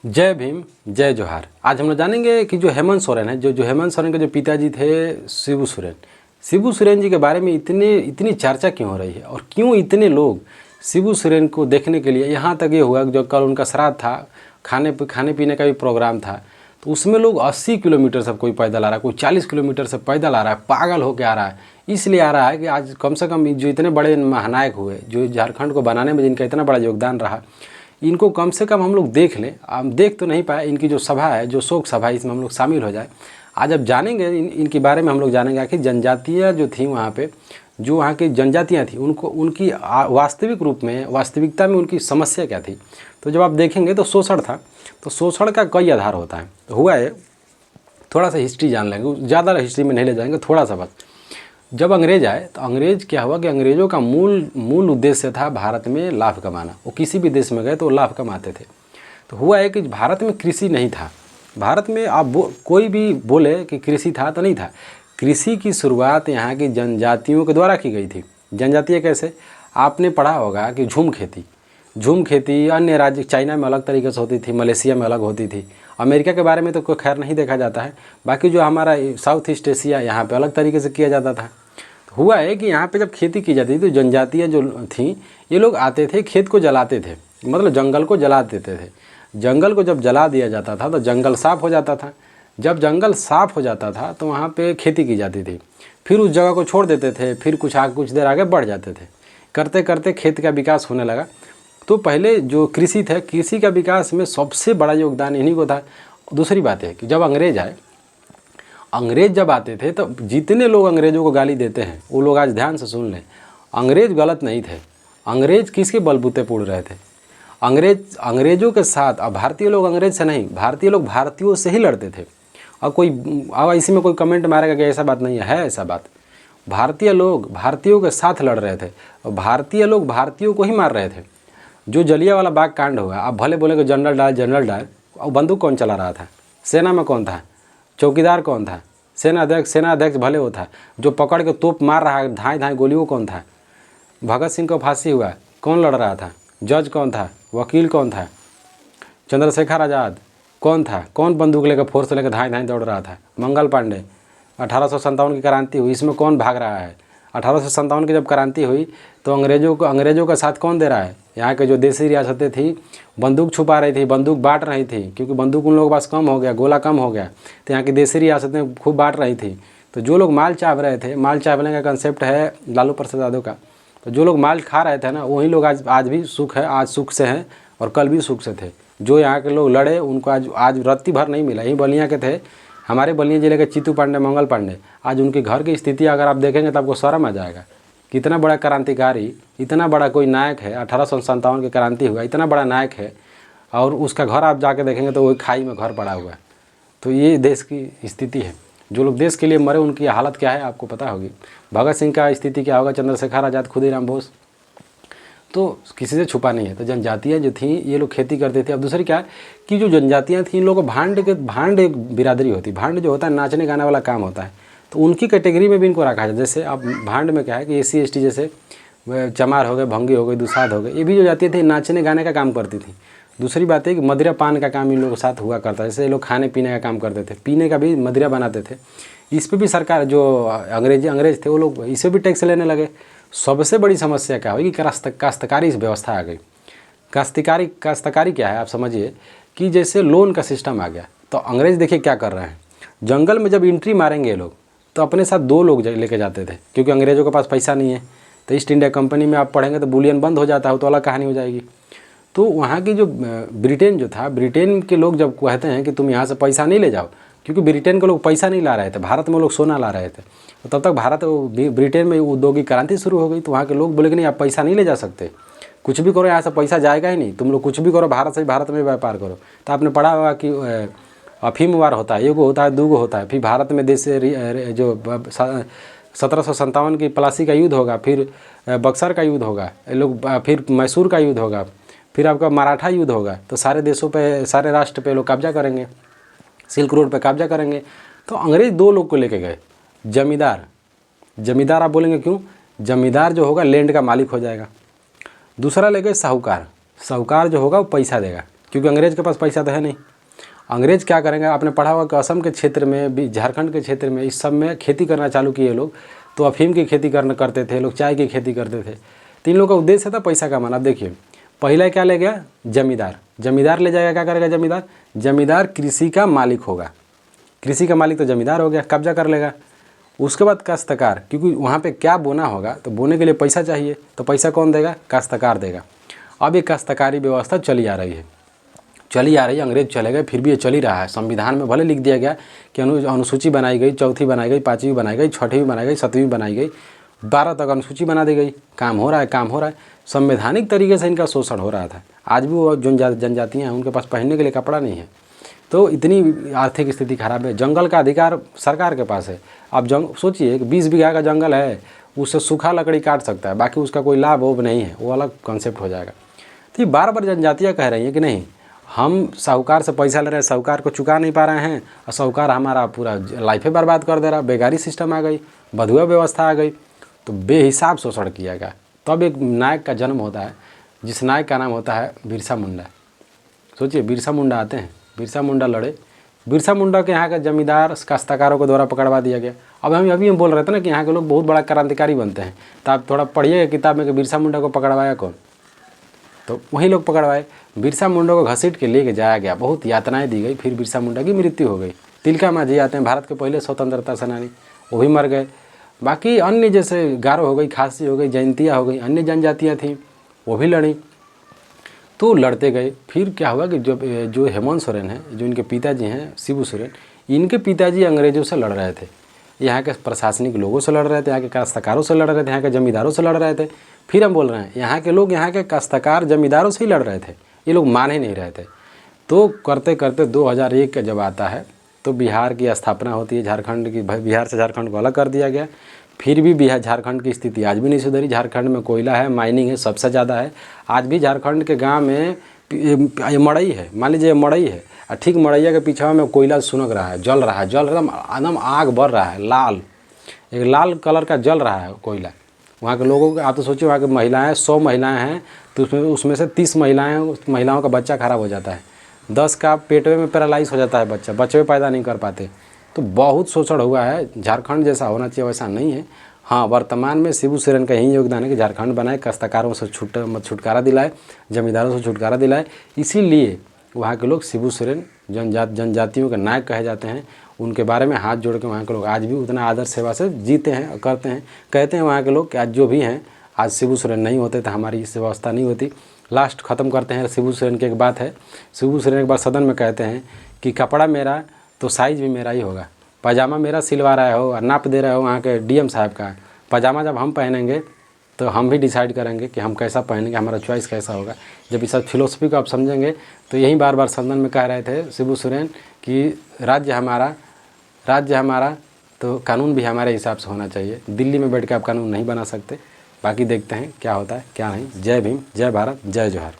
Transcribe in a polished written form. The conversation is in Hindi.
जय भीम, जय जोहार। आज हम लोग जानेंगे कि जो हेमंत सोरेन है, जो हेमंत सोरेन के जो पिताजी थे शिबू सोरेन जी के बारे में इतनी चर्चा क्यों हो रही है और क्यों इतने लोग शिबू सोरेन को देखने के लिए, यहाँ तक ये हुआ जो कल उनका श्राद्ध था, खाने पीने का भी प्रोग्राम था, तो उसमें लोग 80 किलोमीटर से कोई पैदल आ रहा है, कोई 40 किलोमीटर से पैदल आ रहा है, पागल होकर आ रहा है। इसलिए आ रहा है कि आज कम से कम जो इतने बड़े महानायक हुए, जो झारखंड को बनाने में जिनका इतना बड़ा योगदान रहा, इनको कम से कम हम लोग देख लें। हम देख तो नहीं पाए, इनकी जो सभा है, जो शोक सभा है, इसमें हम लोग शामिल हो जाए। आज अब जानेंगे इनके बारे में, हम लोग जानेंगे कि जनजातियाँ जो थी वहाँ पे, जो वहाँ की जनजातियाँ थी, उनको उनकी वास्तविक रूप में, वास्तविकता में उनकी समस्या क्या थी। तो जब आप देखेंगे तो शोषण था, तो शोषण का कई आधार होता है। तो हुआ है, थोड़ा सा हिस्ट्री जान लेंगे, ज़्यादा हिस्ट्री में नहीं ले जाएंगे, थोड़ा सा बस। जब अंग्रेज आए तो अंग्रेज क्या हुआ कि अंग्रेज़ों का मूल उद्देश्य था भारत में लाभ कमाना। वो किसी भी देश में गए तो वो लाभ कमाते थे। तो हुआ है कि भारत में कृषि नहीं था। भारत में आप कोई भी बोले कि कृषि था, तो नहीं था। कृषि की शुरुआत यहाँ की जनजातियों के द्वारा की गई थी। जनजातियाँ कैसे, आपने पढ़ा होगा कि झूम खेती अन्य राज्य, चाइना में अलग तरीके से होती थी, मलेशिया में अलग होती थी, अमेरिका के बारे में तो कोई खैर नहीं देखा जाता है। बाकी जो हमारा साउथ ईस्ट एशिया, यहाँ पे अलग तरीके से किया जाता था। हुआ है कि यहाँ पे जब खेती की जाती थी तो जनजातियाँ जो थीं, ये लोग आते थे, खेत को जलाते थे, मतलब जंगल को जला देते थे। जंगल को जब जला दिया जाता था तो जंगल साफ़ हो जाता था। जब जंगल साफ़ हो जाता था तो वहाँ पे खेती की जाती थी। फिर उस जगह को छोड़ देते थे, फिर कुछ देर आगे बढ़ जाते थे। करते करते खेत का विकास होने लगा। तो पहले जो कृषि थे, कृषि का विकास में सबसे बड़ा योगदान इन्हीं को था। दूसरी बात है कि जब अंग्रेज़ जब आते थे तो जितने लोग अंग्रेज़ों को गाली देते हैं, वो लोग आज ध्यान से सुन लें, अंग्रेज़ गलत नहीं थे। अंग्रेज़ किसके बलबूते पूड़ रहे थे? अंग्रेज़ों के साथ। अब भारतीय लोग अंग्रेज़ से नहीं, भारतीय लोग भारतीयों से ही लड़ते थे। अब इसी में कोई कमेंट मारेगा कि ऐसा बात नहीं है, ऐसा बात। भारतीय लोग भारतीयों के साथ लड़ रहे थे और भारतीय लोग भारतीयों को ही मार रहे थे। जो जलियांवाला बाग कांड हुआ, आप भले बोले कि जनरल डायर, और बंदूक कौन चला रहा था? सेना में कौन था? चौकीदार कौन था? सेना अध्यक्ष भले वो था। जो पकड़ के तोप मार रहा है, धाए गोलियों, कौन था? भगत सिंह को फांसी हुआ, कौन लड़ रहा था? जज कौन था? वकील कौन था? चंद्रशेखर आज़ाद कौन था? कौन बंदूक लेकर, फोर्स लेकर धाए दौड़ रहा था? मंगल पांडे। 1857 की क्रांति हुई, इसमें कौन भाग रहा है? 1857 की जब क्रांति हुई तो अंग्रेज़ों का साथ कौन दे रहा है? यहाँ के जो देसी रियासतें थी, बंदूक छुपा रही थी, बंदूक बांट रही थी, क्योंकि बंदूक उन लोगों के पास कम हो गया, गोला कम हो गया, तो यहाँ की देसी रियासतें खूब बांट रही थी। तो जो लोग माल चाव रहे थे, माल चावने का कंसेप्ट है लालू प्रसाद यादव का, तो जो लोग माल खा रहे थे ना, वही लोग आज भी सुख है, आज सुख से हैं और कल भी सुख से थे। जो यहाँ के लोग लड़े उनको आज रत्ती भर नहीं मिला। यही बलिया के थे, हमारे बलिया जिले के चित्तू पांडे, मंगल पांडे। आज उनके घर की स्थिति अगर आप देखेंगे तो आपको शर्म आ जाएगा। कितना बड़ा क्रांतिकारी, इतना बड़ा कोई नायक है, 1857 की क्रांति हुआ, इतना बड़ा नायक है, और उसका घर आप जाके देखेंगे तो वही खाई में घर पड़ा हुआ है। तो ये देश की स्थिति है। जो लोग देश के लिए मरे उनकी हालत क्या है आपको पता होगी। भगत सिंह का स्थिति क्या होगा, चंद्रशेखर आज़ाद, खुदीराम बोस। तो किसी से छुपा नहीं है। तो जनजातियाँ जो थीं, ये लोग खेती करते थे। अब दूसरी क्या है कि जो जनजातियाँ थीं, इन लोगों को भांड एक बिरादरी होती है। भांड जो होता है नाचने गाने वाला काम होता है, तो उनकी कैटेगरी में भी इनको रखा जाए। जैसे अब भांड में क्या है कि SC ST, जैसे चमार हो गए, भंगी हो गई, दुसाध हो गए, ये भी जो जाती थी नाचने गाने का काम करती थी। दूसरी बात है कि मदिरा पान का काम इन लोगों के साथ हुआ करता है। जैसे ये लोग खाने पीने का काम करते थे, पीने का भी मदिरा बनाते थे। इस पर भी सरकार, जो अंग्रेज थे, वो लोग इस पर भी टैक्स लेने लगे। सबसे बड़ी समस्या क्या हुई कि काश्तकारी व्यवस्था आ गई। काश्तकारी क्या है आप समझिए कि जैसे लोन का सिस्टम आ गया। तो अंग्रेज़ देखिए क्या कर रहे हैं, जंगल में जब एंट्री मारेंगे लोग तो अपने साथ 2 लोग लेके जाते थे, क्योंकि अंग्रेज़ों के पास पैसा नहीं है। तो ईस्ट इंडिया कंपनी में आप पढ़ेंगे तो बुलियन बंद हो जाता है, तो अलग कहानी हो जाएगी। तो वहाँ की जो ब्रिटेन जो था, ब्रिटेन के लोग जब कहते हैं कि तुम यहाँ से पैसा नहीं ले जाओ, क्योंकि ब्रिटेन के लोग पैसा नहीं ला रहे थे, भारत में लोग सोना ला रहे थे। तो तब तक ब्रिटेन में औद्योगिक क्रांति शुरू हो गई। तो वहाँ के लोग बोले कि नहीं, आप पैसा नहीं ले जा सकते, कुछ भी करो यहाँ से पैसा जाएगा ही नहीं, तुम लोग कुछ भी करो, भारत से भारत में व्यापार करो। तो आपने पढ़ा होगा कि अफीम वार होता है, 1 होता है, 2 होता है। फिर भारत में देश जो 1757 की प्लासी का युद्ध होगा, फिर बक्सर का युद्ध होगा, लोग फिर मैसूर का युद्ध होगा, फिर आपका मराठा युद्ध होगा। तो सारे देशों पे, सारे राष्ट्र पे लोग कब्जा करेंगे, सिल्क रोड पे कब्जा करेंगे। तो अंग्रेज़ 2 लोग को लेके गए। जमींदार आप बोलेंगे क्यों? जमींदार जो होगा लैंड का मालिक हो जाएगा। दूसरा ले गए साहूकार जो होगा वो पैसा देगा। क्योंकि अंग्रेज़ के पास पैसा तो है नहीं। अंग्रेज़ क्या करेंगे, आपने पढ़ा होगा कि असम के क्षेत्र में भी, झारखंड के क्षेत्र में, इस सब में खेती करना चालू किए लोग। तो अफीम की खेती करते थे लोग, चाय की खेती करते थे। तो इन लोगों का उद्देश्य था पैसा कमाना। अब देखिए पहला क्या ले गया, जमींदार। जमींदार ले जाएगा, क्या करेगा जमींदार, जमींदार कृषि का मालिक होगा। कृषि का मालिक तो जमींदार हो गया, कब्जा कर लेगा। उसके बाद काश्तकार, क्योंकि वहाँ पे क्या बोना होगा तो बोने के लिए पैसा चाहिए, तो पैसा कौन देगा, काश्तकार देगा। अब ये काश्तकारी व्यवस्था चली आ रही है, अंग्रेज चले गए फिर भी ये चल ही रहा है। संविधान में भले लिख दिया गया कि अनुसूची बनाई गई, चौथी बनाई गई, पाँचवीं बनाई गई, छठवीं बनाई गई, सातवीं बनाई गई, 12 तक अनुसूची बना दी गई। काम हो रहा है। संवैधानिक तरीके से इनका शोषण हो रहा था। आज भी वो जो जनजातियाँ हैं उनके पास पहनने के लिए कपड़ा नहीं है। तो इतनी आर्थिक स्थिति खराब है। जंगल का अधिकार सरकार के पास है। अब सोचिए 20 बीघा का जंगल है, उससे सूखा लकड़ी काट सकता है, बाकी उसका कोई लाभ वो नहीं है, वो अलग कॉन्सेप्ट हो जाएगा। तो ये बार बार जनजातियाँ कह रही हैं कि नहीं, हम साहूकार से पैसा ले रहे हैं, साहूकार को चुका नहीं पा रहे हैं, और साहूकार हमारा पूरा लाइफ ही बर्बाद कर दे रहा। बेगारी सिस्टम आ गई, बधुआ व्यवस्था आ गई, तो बेहिसाब शोषण किया गया। तब एक नायक का जन्म होता है, जिस नायक का नाम होता है बिरसा मुंडा। सोचिए बिरसा मुंडा आते हैं, बिरसा मुंडा लड़े, बिरसा मुंडा के यहाँ के जमींदार काश्तकारों के द्वारा पकड़वा दिया गया। अब हम बोल रहे थे ना कि यहाँ के लोग बहुत बड़ा क्रांतिकारी बनते हैं, तो आप थोड़ा पढ़िएगा किताब में कि बिरसा मुंडा को पकड़वाया कौन, तो वही लोग पकड़वाए। बिरसा मुंडा को घसीट के लेके जाया गया, बहुत यातनाएं दी गई, फिर बिरसा मुंडा की मृत्यु हो गई। तिलका मांझी आते हैं, भारत के पहले स्वतंत्रता सेनानी, वो भी मर गए। बाकी अन्य जैसे गारो हो गई, खासी हो गई, जयंतिया हो गई, अन्य जनजातियाँ थीं, वो भी लड़ी। तो लड़ते गए। फिर क्या हुआ कि जो हेमंत सोरेन है, जो इनके पिताजी हैं शिबू सोरेन, इनके पिताजी अंग्रेज़ों से लड़ रहे थे, यहाँ के प्रशासनिक लोगों से लड़ रहे थे, यहाँ के काश्तकारों से लड़ रहे थे, यहाँ के जमींदारों से लड़ रहे थे। फिर हम बोल रहे हैं यहाँ के लोग यहाँ के काश्तकार जमींदारों से ही लड़ रहे थे, ये लोग मान ही नहीं रहे थे। तो करते करते 2001 का जब आता है तो बिहार की स्थापना होती है, झारखंड की, बिहार से झारखंड को अलग कर दिया गया। फिर भी बिहार झारखंड की स्थिति आज भी नहीं सुधरी। झारखंड में कोयला है, माइनिंग है, सबसे ज़्यादा है। आज भी झारखंड के गांव में मड़ई है, मान लीजिए मड़ई है, और ठीक मड़ैया के पीछे में कोयला सुनक रहा है, जल रहा है, एकदम आग बढ़ रहा है, लाल, एक लाल कलर का जल रहा है कोयला। वहाँ के लोगों को आप तो सोचिए, वहाँ की महिलाएँ 100 महिलाएँ हैं, तो उसमें से 30 महिलाओं का बच्चा खराब हो जाता है, 10 का पेटवे में पैरालाइज हो जाता है, बच्चे पैदा नहीं कर पाते। तो बहुत शोषण हुआ है। झारखंड जैसा होना चाहिए वैसा नहीं है। हाँ, वर्तमान में शिबू सोरेन का यही योगदान है कि झारखंड बनाए, काश्तकारों से छुटकारा दिलाए, जमींदारों से छुटकारा दिलाए। इसीलिए वहाँ के लोग शिबू सोरेन जनजातियों के नायक कहे जाते हैं। उनके बारे में हाथ जोड़ के वहाँ के लोग आज भी उतना आदर सेवा से जीते हैं और करते हैं। कहते हैं वहाँ के लोग कि आज जो भी हैं, आज शिबू सोरेन नहीं होते तो हमारी इस व्यवस्था नहीं होती। लास्ट ख़त्म करते हैं शिबू सोरेन की एक बात है। शिबू सोरेन एक बार सदन में कहते हैं कि कपड़ा मेरा तो साइज़ भी मेरा ही होगा, पजामा मेरा सिलवा रहा हो और नाप दे रहे हो वहाँ के डीएम साहब का, पजामा जब हम पहनेंगे तो हम भी डिसाइड करेंगे कि हम कैसा पहनेंगे, हमारा चॉइस कैसा होगा। जब इस फिलोसफी को आप समझेंगे तो यही बार बार सदन में कह रहे थे शिबू सोरेन कि राज्य हमारा तो कानून भी हमारे हिसाब से होना चाहिए। दिल्ली में बैठ के आप कानून नहीं बना सकते। बाकी देखते हैं क्या होता है क्या नहीं। जय भीम, जय भारत, जय जोहार।